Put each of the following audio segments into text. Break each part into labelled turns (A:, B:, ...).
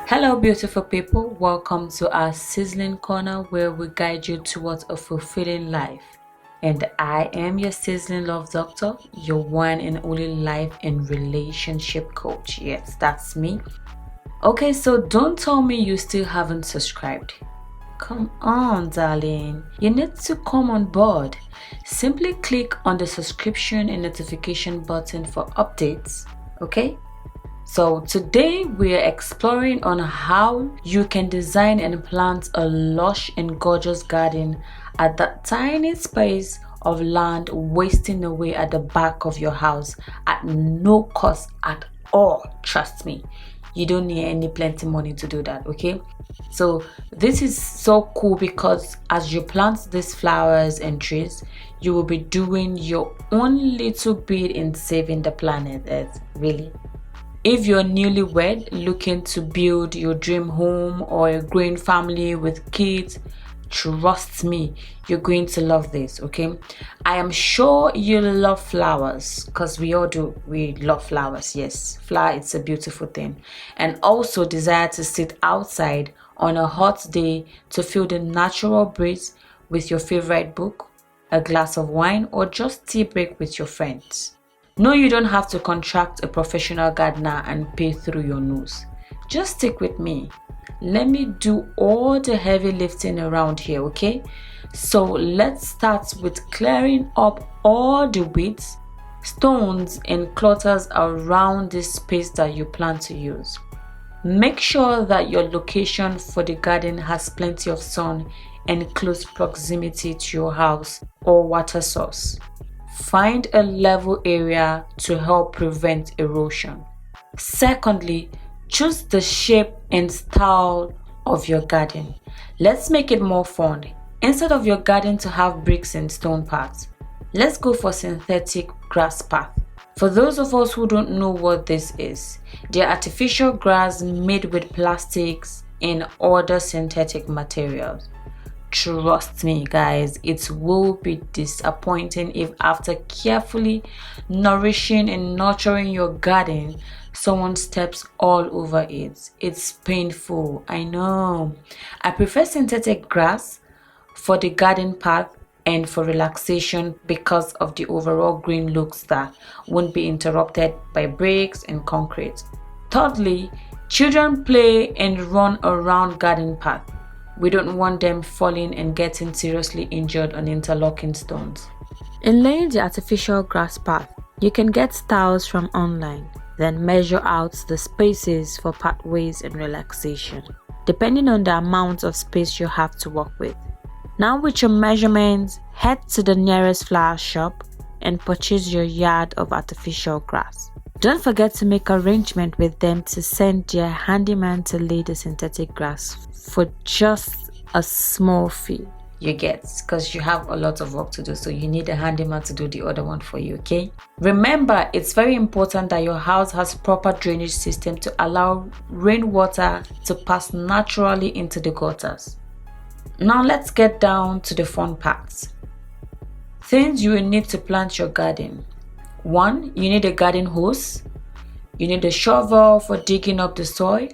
A: Hello, beautiful people. Welcome to our Sizzling Corner where we guide you towards a fulfilling life. And I am your Sizzling Love Doctor, your one and only life and relationship coach. Yes, that's me. Okay, so don't tell me you still haven't subscribed. Come on, darling. You need to come on board. Simply click on the subscription and notification button for updates. Okay? So today we are exploring on how you can design and plant a lush and gorgeous garden at that tiny space of land wasting away at the back of your house at no cost at all. Trust me, you don't need any plenty money to do that. Okay, so this is so cool because as you plant these flowers and trees, you will be doing your own little bit in saving the planet Earth. Really, if you're newlywed looking to build your dream home or a growing family with kids, trust me, you're going to love this. Okay, I am sure you love flowers because we all do. We love flowers. Yes, flower, it's a beautiful thing. And also desire to sit outside on a hot day to feel the natural breeze with your favorite book, a glass of wine, or just tea break with your friends. No, you don't have to contract a professional gardener and pay through your nose. Just stick with me. Let me do all the heavy lifting around here, okay? So let's start with clearing up all the weeds, stones, and clutters around this space that you plan to use. Make sure that your location for the garden has plenty of sun and close proximity to your house or water source. Find a level area to help prevent erosion. Secondly, choose the shape and style of your garden. Let's make it more fun. Instead of your garden to have bricks and stone paths, let's go for synthetic grass path. For those of us who don't know what this is, they're artificial grass made with plastics and other synthetic materials. Trust me, guys, it will be disappointing if after carefully nourishing and nurturing your garden, someone steps all over it. It's painful, I know. I prefer synthetic grass for the garden path and for relaxation because of the overall green looks that won't be interrupted by bricks and concrete. Thirdly, children play and run around garden path. We don't want them falling and getting seriously injured on interlocking stones. In laying the artificial grass path, you can get tiles from online, then measure out the spaces for pathways and relaxation, depending on the amount of space you have to work with. Now with your measurements, head to the nearest flower shop and purchase your yard of artificial grass. Don't forget to make arrangement with them to send their handyman to lay the synthetic grass for just a small fee. You get, because you have a lot of work to do, so you need a handyman to do the other one for you, okay? Remember, it's very important that your house has proper drainage system to allow rainwater to pass naturally into the gutters. Now let's get down to the fun parts. Things you will need to plant your garden. 1. You need a garden hose. You need a shovel for digging up the soil.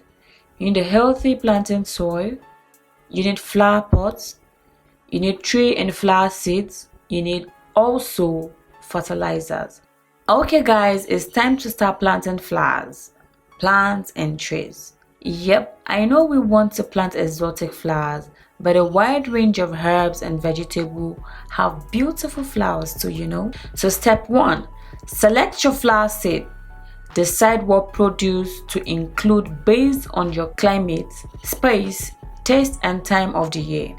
A: You need a healthy planting soil. You need flower pots. You need tree and flower seeds. You need also fertilizers. Okay guys, it's time to start planting flowers, plants and trees. Yep, I know we want to plant exotic flowers, but a wide range of herbs and vegetables have beautiful flowers too, you know. So step 1, select your flower seed. Decide what produce to include based on your climate, space, taste and time of the year.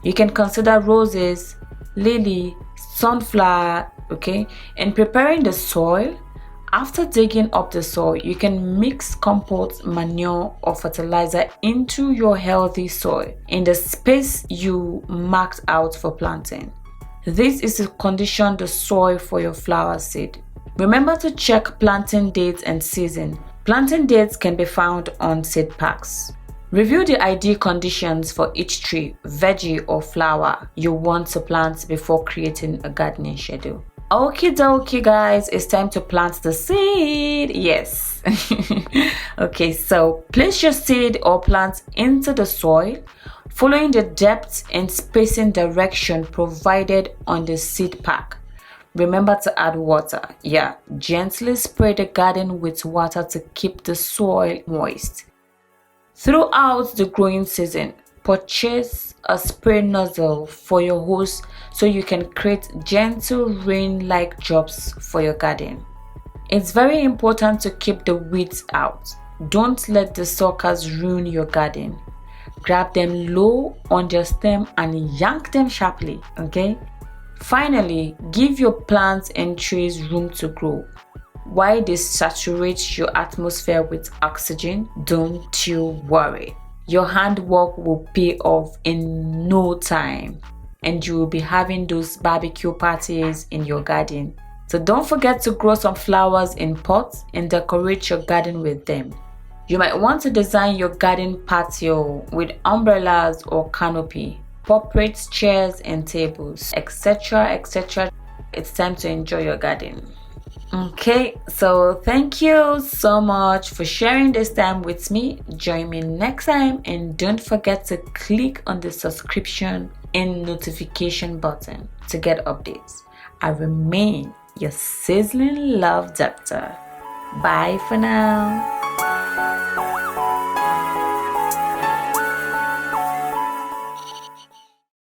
A: You can consider roses, lily, sunflower, okay? In preparing the soil, after digging up the soil, you can mix compost, manure or fertilizer into your healthy soil in the space you marked out for planting. This is to condition the soil for your flower seed. Remember to check planting dates and season. Planting dates can be found on seed packs. Review the ideal conditions for each tree, veggie or flower you want to plant before creating a gardening schedule. Okie dokie, guys, it's time to plant the seed. Yes. Okay, so place your seed or plant into the soil, following the depth and spacing direction provided on the seed pack. Remember to add water. Yeah, gently spray the garden with water to keep the soil moist. Throughout the growing season, purchase a spray nozzle for your hose so you can create gentle rain-like drops for your garden. It's very important to keep the weeds out. Don't let the suckers ruin your garden. Grab them low on their stem and yank them sharply, okay? Finally, give your plants and trees room to grow. While they saturate your atmosphere with oxygen, don't you worry. Your handwork will pay off in no time, and you will be having those barbecue parties in your garden. So don't forget to grow some flowers in pots and decorate your garden with them. You might want to design your garden patio with umbrellas or canopy, portraits, chairs and tables, etc., etc. It's time to enjoy your garden. Okay, so thank you so much for sharing this time with me. Join me next time, and don't forget to click on the subscription and notification button to get updates. I remain your sizzling love doctor. Bye for now.